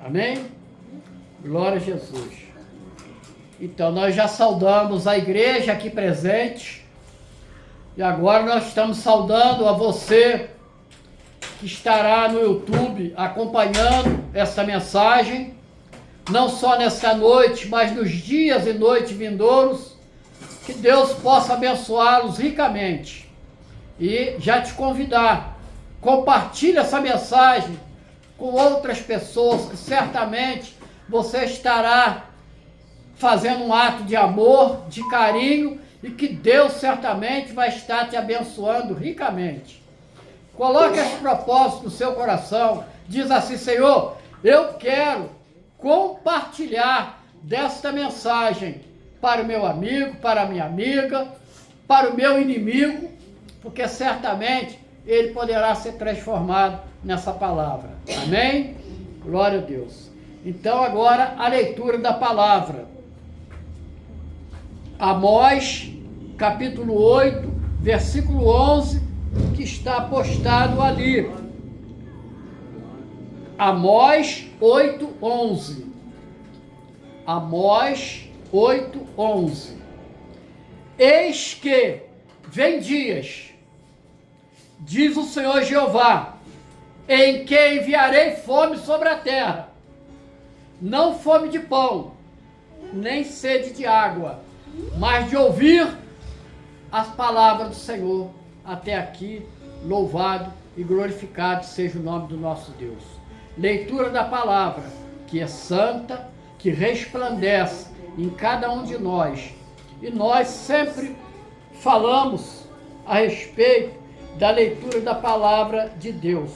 Amém? Glória a Jesus. Então, nós já saudamos a igreja aqui presente. E agora nós estamos saudando a você que estará no YouTube acompanhando essa mensagem, não só nesta noite, mas nos dias e noites vindouros, que Deus possa abençoá-los ricamente. E já te convidar, compartilhe essa mensagem com outras pessoas, que certamente você estará fazendo um ato de amor, de carinho, e que Deus certamente vai estar te abençoando ricamente. Coloque esse propósito no seu coração. Diz assim: Senhor, eu quero compartilhar desta mensagem para o meu amigo, para a minha amiga, para o meu inimigo, porque certamente ele poderá ser transformado nessa palavra. Amém? Glória a Deus. Então agora a leitura da palavra. Amós, capítulo 8, versículo 11, que está postado ali. Amós 8, 11. Amós 8, 11. Eis que vem dias, diz o Senhor Jeová, em que enviarei fome sobre a terra, não fome de pão, nem sede de água, mas de ouvir as palavras do Senhor. Até aqui, louvado e glorificado seja o nome do nosso Deus. Leitura da palavra, que é santa, que resplandece em cada um de nós. E nós sempre falamos a respeito da leitura da palavra de Deus,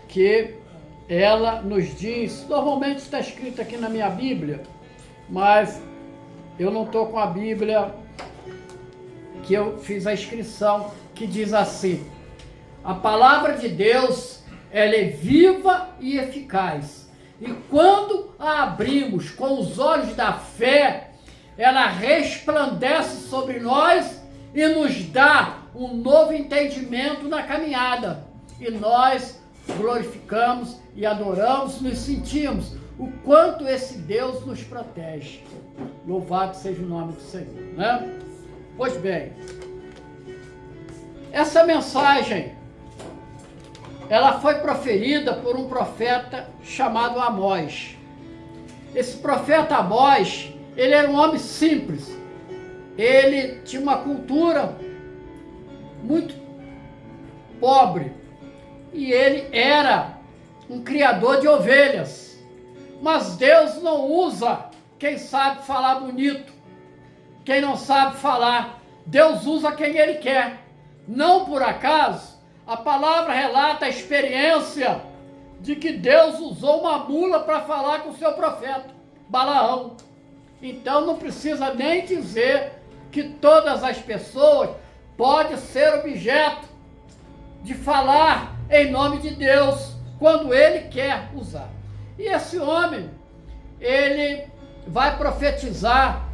que ela nos diz, normalmente está escrito aqui na minha Bíblia, mas eu não estou com a Bíblia que eu fiz a inscrição, que diz assim: a palavra de Deus, ela é viva e eficaz, e quando a abrimos com os olhos da fé, ela resplandece sobre nós e nos dá um novo entendimento na caminhada, e nós glorificamos e adoramos, nos sentimos o quanto esse Deus nos protege. Louvado seja o nome do Senhor, né? Pois bem, essa mensagem, ela foi proferida por um profeta chamado Amós. Esse profeta Amós, ele era um homem simples. Ele tinha uma cultura muito pobre. E ele era um criador de ovelhas. Mas Deus não usa quem sabe falar bonito, quem não sabe falar. Deus usa quem Ele quer. Não por acaso, a palavra relata a experiência de que Deus usou uma mula para falar com o seu profeta, Balaão. Então não precisa nem dizer que todas as pessoas podem ser objeto de falar em nome de Deus, quando Ele quer usar. E esse homem, ele vai profetizar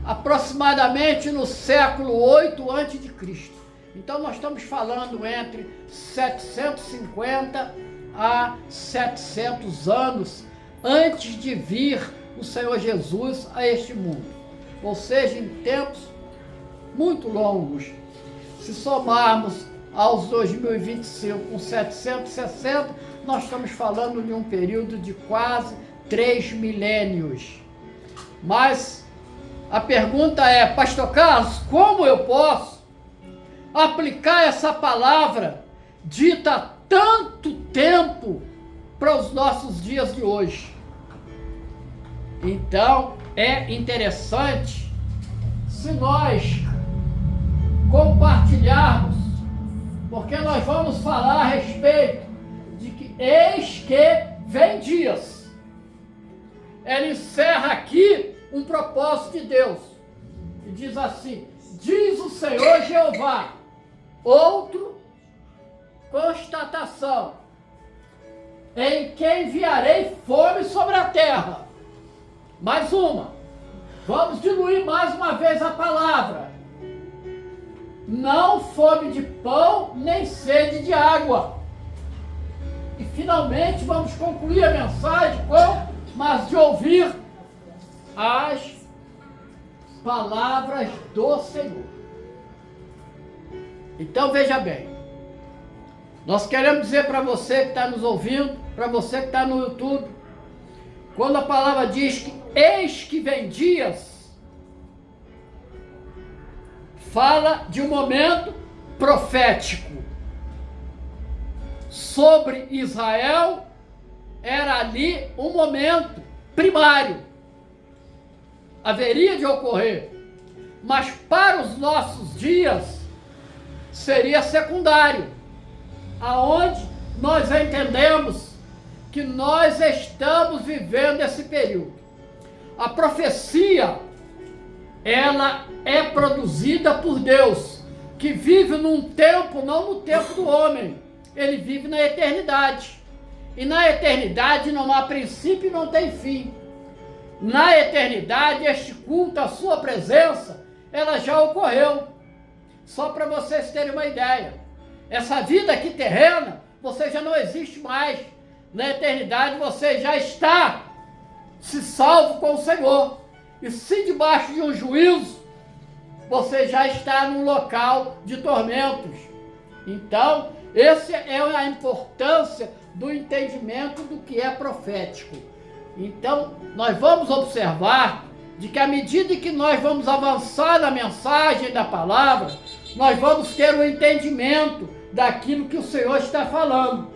aproximadamente no século 8 a.C. Então nós estamos falando entre 750 a 700 anos antes de vir o Senhor Jesus a este mundo. Ou seja, em tempos muito longos. Se somarmos aos 2025 com 760, nós estamos falando de um período de quase 3 milênios. Mas a pergunta é: Pastor Carlos, como eu posso aplicar essa palavra dita há tanto tempo para os nossos dias de hoje? Então é interessante se nós compartilharmos, porque nós vamos falar a respeito de que eis que vem dias. Ela encerra aqui um propósito de Deus e diz assim: diz o Senhor Jeová. Outro constatação: em que enviarei fome sobre a terra. Mais uma. Vamos diluir mais uma vez a palavra. Não fome de pão, nem sede de água. E finalmente vamos concluir a mensagem com palavras do Senhor. Então veja bem, nós queremos dizer para você que está nos ouvindo, para você que está no YouTube, quando a palavra diz que eis que vem dias, fala de um momento profético. Sobre Israel, era ali um momento primário. Haveria de ocorrer. Mas para os nossos dias, seria secundário. Aonde nós entendemos que nós estamos vivendo esse período. A profecia, ela é produzida por Deus, que vive num tempo, não no tempo do homem. Ele vive na eternidade. E na eternidade não há princípio e não tem fim. Na eternidade, este culto, a sua presença, ela já ocorreu. Só para vocês terem uma ideia. Essa vida aqui terrena, você já não existe mais. Na eternidade você já está se salvo com o Senhor. E se debaixo de um juízo, você já está num local de tormentos. Então, essa é a importância do entendimento do que é profético. Então, nós vamos observar de que à medida que nós vamos avançar na mensagem da palavra, nós vamos ter um entendimento daquilo que o Senhor está falando.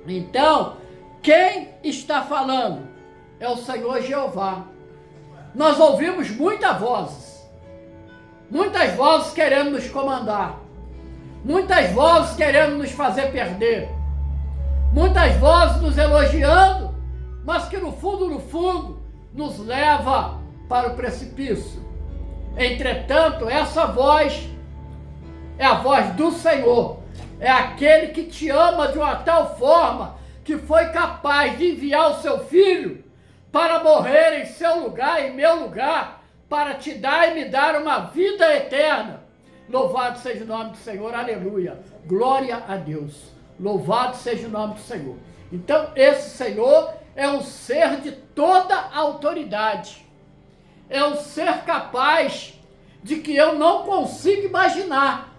Então, quem está falando é o Senhor Jeová. Nós ouvimos muitas vozes querendo nos comandar, muitas vozes querendo nos fazer perder, muitas vozes nos elogiando, mas que no fundo, nos leva para o precipício. Entretanto, essa voz é a voz do Senhor, é aquele que te ama de uma tal forma que foi capaz de enviar o seu Filho para morrer em seu lugar, em meu lugar, para te dar e me dar uma vida eterna. Louvado seja o nome do Senhor, aleluia, glória a Deus, louvado seja o nome do Senhor. Então esse Senhor é um ser de toda autoridade, é um ser capaz de que eu não consigo imaginar.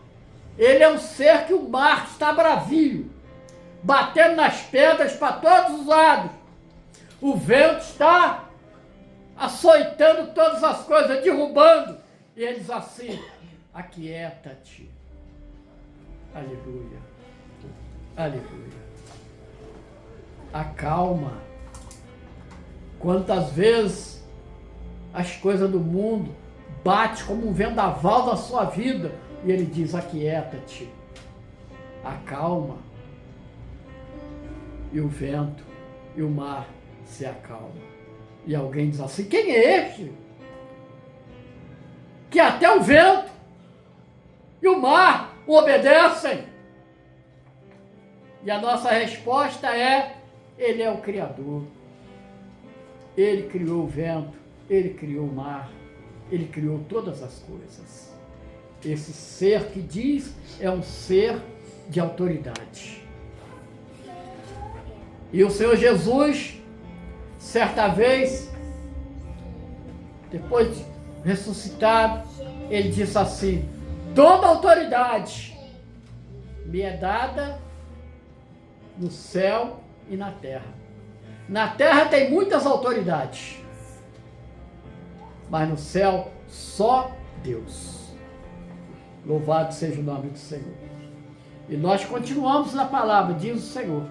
Ele é um ser que o mar está bravio, batendo nas pedras para todos os lados, o vento está açoitando todas as coisas, derrubando, e ele diz assim: aquieta-te. Aleluia, aleluia. Acalma. Quantas vezes as coisas do mundo batem como um vendaval na sua vida, e ele diz: aquieta-te, acalma. E o vento e o mar se acalma. E alguém diz assim: quem é este? Que até o vento e o mar o obedecem. E a nossa resposta é: ele é o Criador. Ele criou o vento, ele criou o mar, ele criou todas as coisas. Esse ser que diz é um ser de autoridade. E o Senhor Jesus, certa vez, depois de ressuscitado, ele disse assim: toda autoridade me é dada no céu e na terra. Na terra tem muitas autoridades, mas no céu só Deus. Louvado seja o nome do Senhor. E nós continuamos na palavra, diz o Senhor: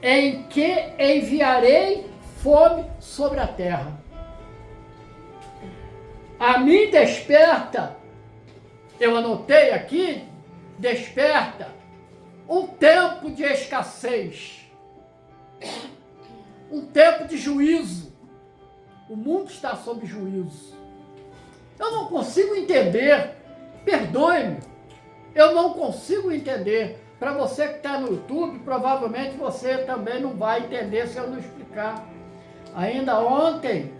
em que enviarei fome sobre a terra. A mim desperta, eu anotei aqui, desperta um tempo de escassez, um tempo de juízo. O mundo está sob juízo. Eu não consigo entender, perdoe-me, eu não consigo entender. Para você que está no YouTube, provavelmente você também não vai entender se eu não explicar. Ainda ontem,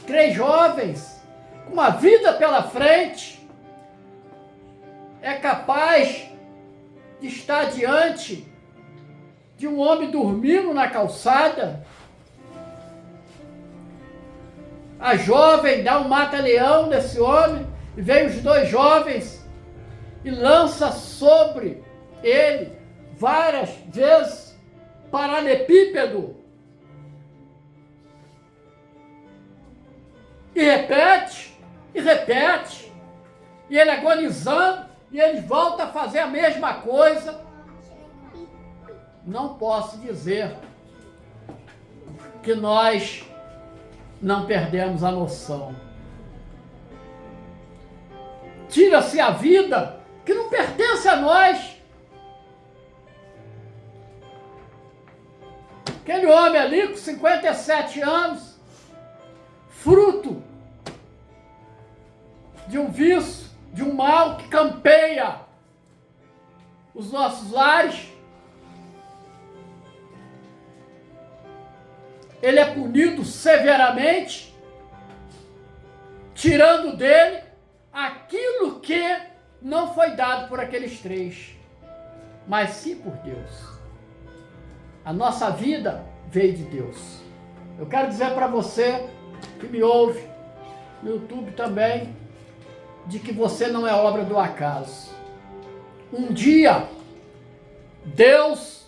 3 jovens com uma vida pela frente é capaz de estar diante de um homem dormindo na calçada. A jovem dá um mata-leão nesse homem, e vem os dois jovens e lança sobre ele várias vezes paralelepípedo. E repete, e repete. E ele agonizando, e ele volta a fazer a mesma coisa. Não posso dizer que nós não perdemos a noção. Tira-se a vida que não pertence a nós. Aquele homem ali com 57 anos, fruto de um vício, de um mal que campeia os nossos lares, ele é punido severamente, tirando dele aquilo que não foi dado por aqueles três, mas sim por Deus. A nossa vida veio de Deus. Eu quero dizer para você que me ouve, no YouTube também, de que você não é obra do acaso. Um dia, Deus,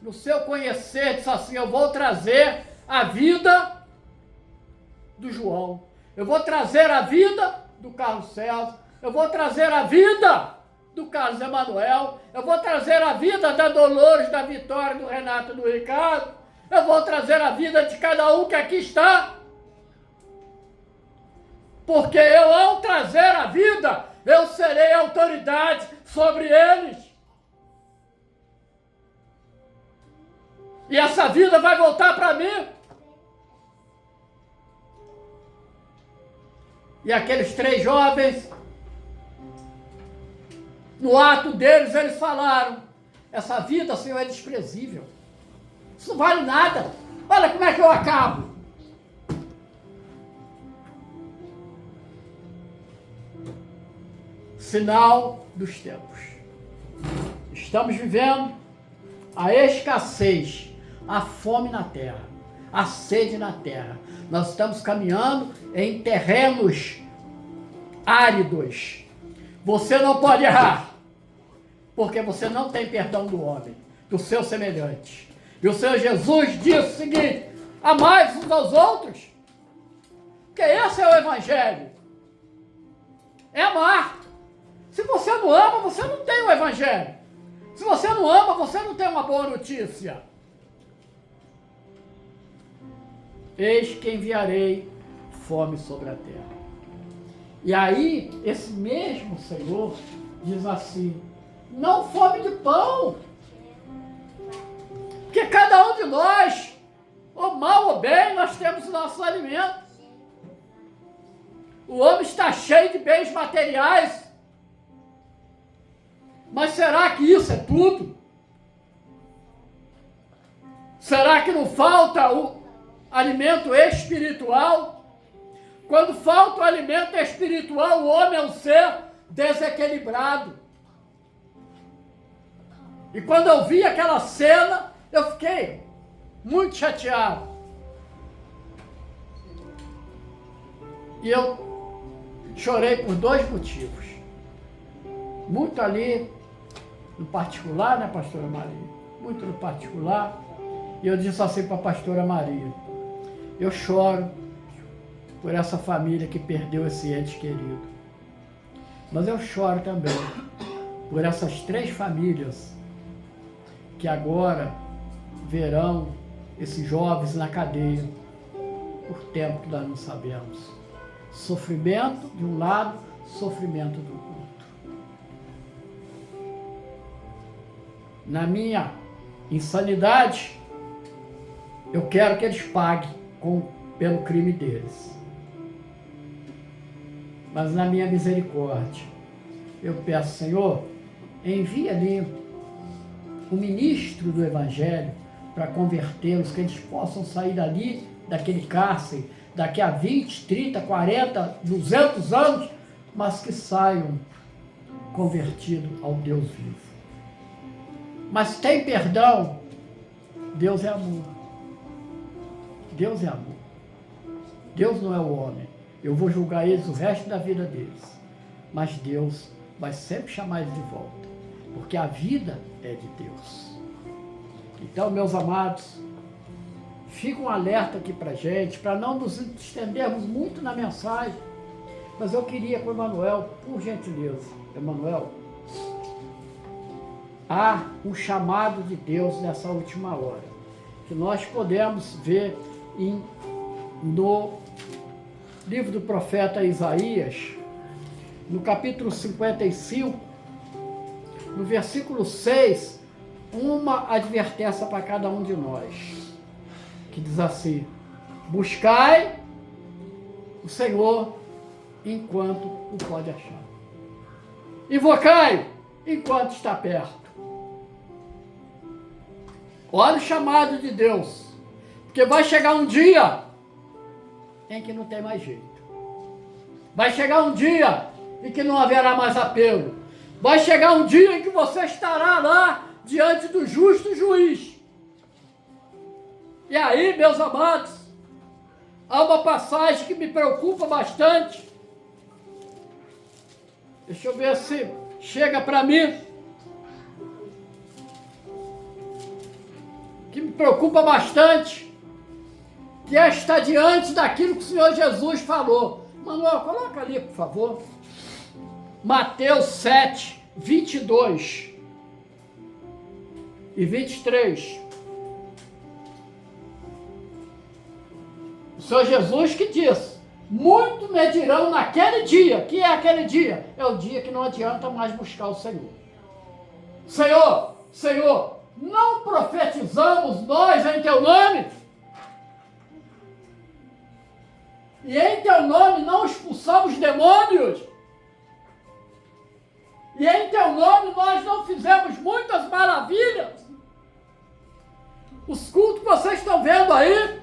no seu conhecer, disse assim: eu vou trazer a vida do João, eu vou trazer a vida do Carlos César, eu vou trazer a vida do Carlos Emanuel, eu vou trazer a vida da Dolores, da Vitória, do Renato, do Ricardo, eu vou trazer a vida de cada um que aqui está. Porque eu, ao trazer a vida, eu serei autoridade sobre eles. E essa vida vai voltar para mim. E aqueles três jovens, no ato deles, eles falaram: essa vida, Senhor, é desprezível. Isso não vale nada. Olha como é que eu acabo. Sinal dos tempos. Estamos vivendo a escassez, a fome na terra, a sede na terra. Nós estamos caminhando em terrenos áridos. Você não pode errar, porque você não tem perdão do homem, do seu semelhante. E o Senhor Jesus disse o seguinte: amai uns aos outros, porque esse é o Evangelho. É amar. Se você não ama, você não tem o Evangelho. Se você não ama, você não tem uma boa notícia. Eis que enviarei fome sobre a terra. E aí, esse mesmo Senhor diz assim: não fome de pão. Porque cada um de nós, ou mal ou bem, nós temos o nosso alimento. O homem está cheio de bens materiais. Mas será que isso é tudo? Será que não falta o alimento espiritual? Quando falta o alimento espiritual, o homem é um ser desequilibrado. E quando eu vi aquela cena, eu fiquei muito chateado. E eu chorei por dois motivos. Muito ali no particular, né, pastora Maria? Muito no particular. E eu disse assim para a pastora Maria: eu choro por essa família que perdeu esse ente querido. Mas eu choro também por essas três famílias que agora verão esses jovens na cadeia por tempo que nós não sabemos. Sofrimento de um lado, sofrimento do outro. Na minha insanidade, eu quero que eles paguem pelo crime deles. Mas na minha misericórdia, eu peço: Senhor, envia ali o ministro do Evangelho para convertê-los, que eles possam sair dali, daquele cárcere, daqui a 20, 30, 40, 200 anos, mas que saiam convertidos ao Deus vivo. Mas tem perdão? Deus é amor. Deus é amor. Deus não é o homem. Eu vou julgar eles o resto da vida deles. Mas Deus vai sempre chamar eles de volta. Porque a vida é de Deus. Então, meus amados, fica um alerta aqui pra gente, para não nos estendermos muito na mensagem. Mas eu queria com o Emanuel, por gentileza, Emanuel, há um chamado de Deus nessa última hora, que nós podemos ver no livro do profeta Isaías, no capítulo 55, no versículo 6, uma advertência para cada um de nós, que diz assim: buscai o Senhor enquanto o pode achar. Invocai enquanto está perto. Olha o chamado de Deus, porque vai chegar um dia em que não tem mais jeito. Vai chegar um dia em que não haverá mais apelo. Vai chegar um dia em que você estará lá diante do justo juiz. E aí, meus amados, há uma passagem que me preocupa bastante. Deixa eu ver se chega para mim. Que me preocupa bastante. Que é estar diante daquilo que o Senhor Jesus falou. Manuel, coloca ali, por favor. Mateus 7, 22 e 23. O Senhor Jesus que diz: muito me dirão naquele dia. Que é aquele dia? É o dia que não adianta mais buscar o Senhor. Senhor, Senhor, não profetizamos nós em teu nome? E em teu nome não expulsamos demônios? E em teu nome nós não fizemos muitas maravilhas? Os cultos que vocês estão vendo aí,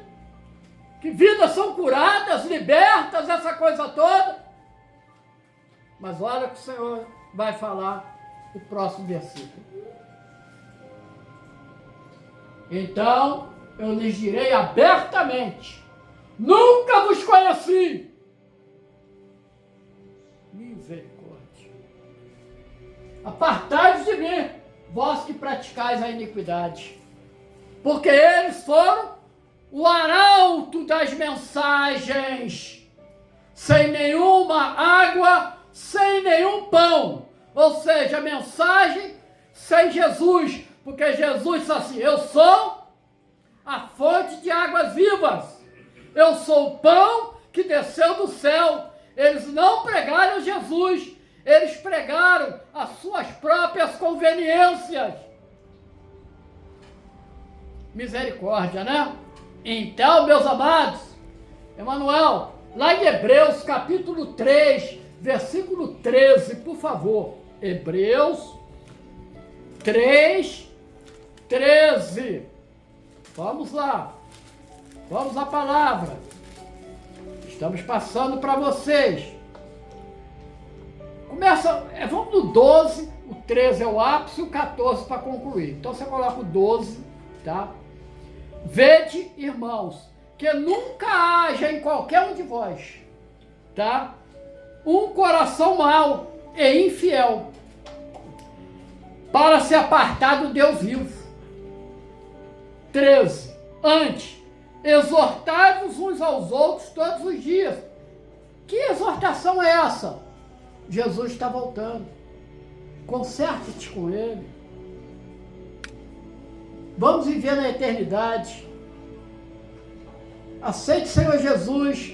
que vidas são curadas, libertas, essa coisa toda. Mas olha o que o Senhor vai falar no próximo versículo. Então eu lhes direi abertamente: nunca vos conheci. Misericórdia. Apartai-vos de mim, vós que praticais a iniquidade. Porque eles foram o arauto das mensagens, sem nenhuma água, sem nenhum pão. Ou seja, a mensagem sem Jesus. Porque Jesus disse assim: eu sou a fonte de águas vivas. Eu sou o pão que desceu do céu. Eles não pregaram Jesus, eles pregaram as suas próprias conveniências. Misericórdia, né? Então, meus amados, Emanuel, lá em Hebreus capítulo 3, versículo 13, por favor. Hebreus 3, 13. Vamos lá. Vamos à palavra. Estamos passando para vocês. Vamos no 12, o 13 é o ápice e o 14 para concluir. Então você coloca o 12, tá? Vede, irmãos, que nunca haja em qualquer um de vós, tá? Um coração mau e infiel, para se apartar do Deus vivo. 13. Antes, exortai-vos uns aos outros todos os dias. Que exortação é essa? Jesus está voltando. Conserte-te com Ele. Vamos viver na eternidade. Aceite o Senhor Jesus,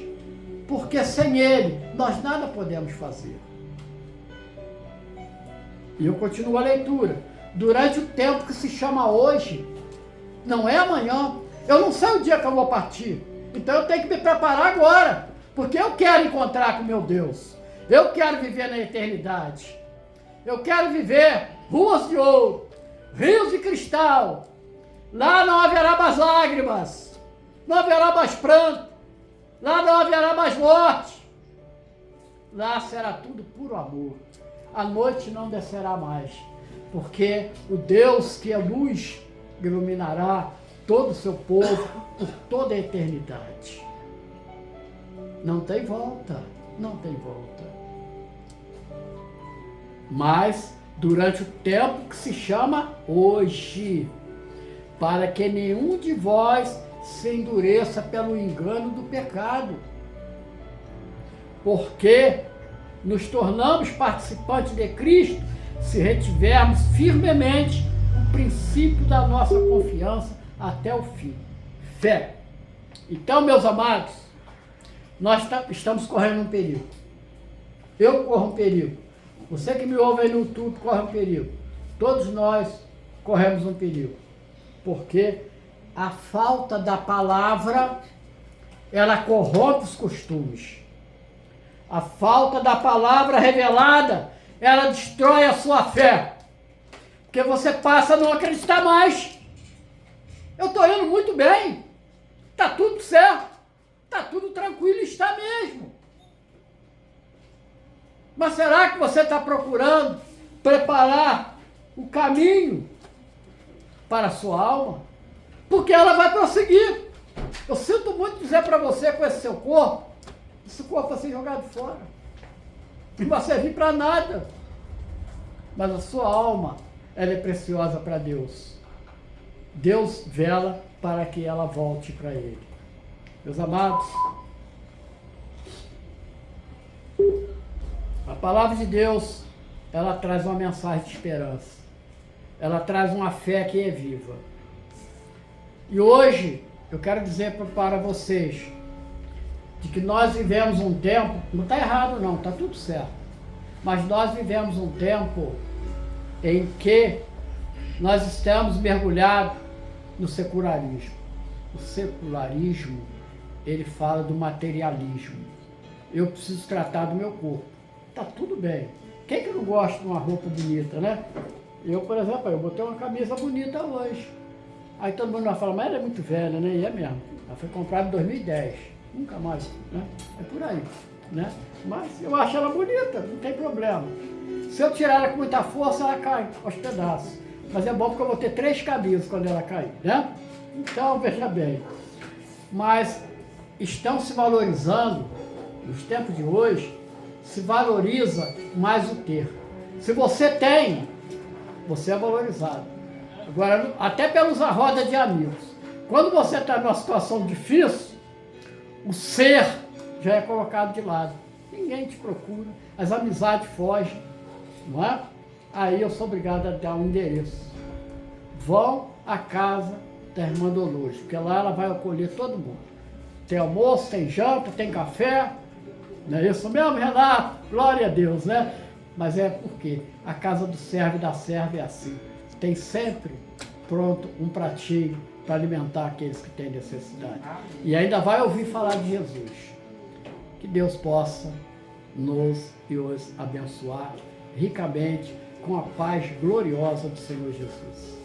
porque sem Ele nós nada podemos fazer. E eu continuo a leitura. Durante o tempo que se chama hoje, não é amanhã. Eu não sei o dia que eu vou partir. Então eu tenho que me preparar agora, porque eu quero encontrar com meu Deus. Eu quero viver na eternidade. Eu quero viver ruas de ouro, rios de cristal. Lá não haverá mais lágrimas, não haverá mais pranto, lá não haverá mais morte. Lá será tudo puro amor. A noite não descerá mais, porque o Deus que é luz iluminará todo o seu povo por toda a eternidade. Não tem volta, não tem volta. Mas durante o tempo que se chama hoje, para que nenhum de vós se endureça pelo engano do pecado. Porque nos tornamos participantes de Cristo se retivermos firmemente o princípio da nossa confiança até o fim. Fé. Então, meus amados, nós estamos correndo um perigo. Eu corro um perigo. Você que me ouve aí no YouTube corre um perigo. Todos nós corremos um perigo. Porque a falta da palavra, ela corrompe os costumes. A falta da palavra revelada, ela destrói a sua fé. Porque você passa a não acreditar mais. Eu estou indo muito bem. Está tudo certo. Está tudo tranquilo, está mesmo. Mas será que você está procurando preparar o caminho para a sua alma? Porque ela vai prosseguir. Eu sinto muito dizer para você com esse seu corpo, esse corpo vai ser jogado fora. Não vai servir para nada. Mas a sua alma, ela é preciosa para Deus. Deus vela para que ela volte para Ele. Meus amados, a palavra de Deus, ela traz uma mensagem de esperança. Ela traz uma fé que é viva. E hoje, eu quero dizer para vocês, de que nós vivemos um tempo, não está errado não, está tudo certo, mas nós vivemos um tempo em que nós estamos mergulhados no secularismo. O secularismo, ele fala do materialismo. Eu preciso tratar do meu corpo. Tá tudo bem. Quem que não gosta de uma roupa bonita, né? Eu, por exemplo, eu botei uma camisa bonita hoje. Aí todo mundo vai falar, mas ela é muito velha, né? E é mesmo. Ela foi comprada em 2010. Nunca mais, né? É por aí, né? Mas eu acho ela bonita, não tem problema. Se eu tirar ela com muita força, ela cai aos pedaços. Mas é bom porque eu vou ter 3 camisas quando ela cair, né? Então, veja bem. Mas estão se valorizando, nos tempos de hoje, se valoriza mais o ter. Se você tem, você é valorizado. Agora, até pelos arroda de amigos. Quando você está numa situação difícil, o ser já é colocado de lado. Ninguém te procura, as amizades fogem, não é? Aí eu sou obrigado a dar um endereço. Vão à casa da irmã Dolores, porque lá ela vai acolher todo mundo. Tem almoço, tem janta, tem café. Não é isso mesmo, Renato? Glória a Deus, né? Mas é porque a casa do servo e da serva é assim. Tem sempre pronto um pratinho para alimentar aqueles que têm necessidade. E ainda vai ouvir falar de Jesus. Que Deus possa nos e os abençoar ricamente com a paz gloriosa do Senhor Jesus.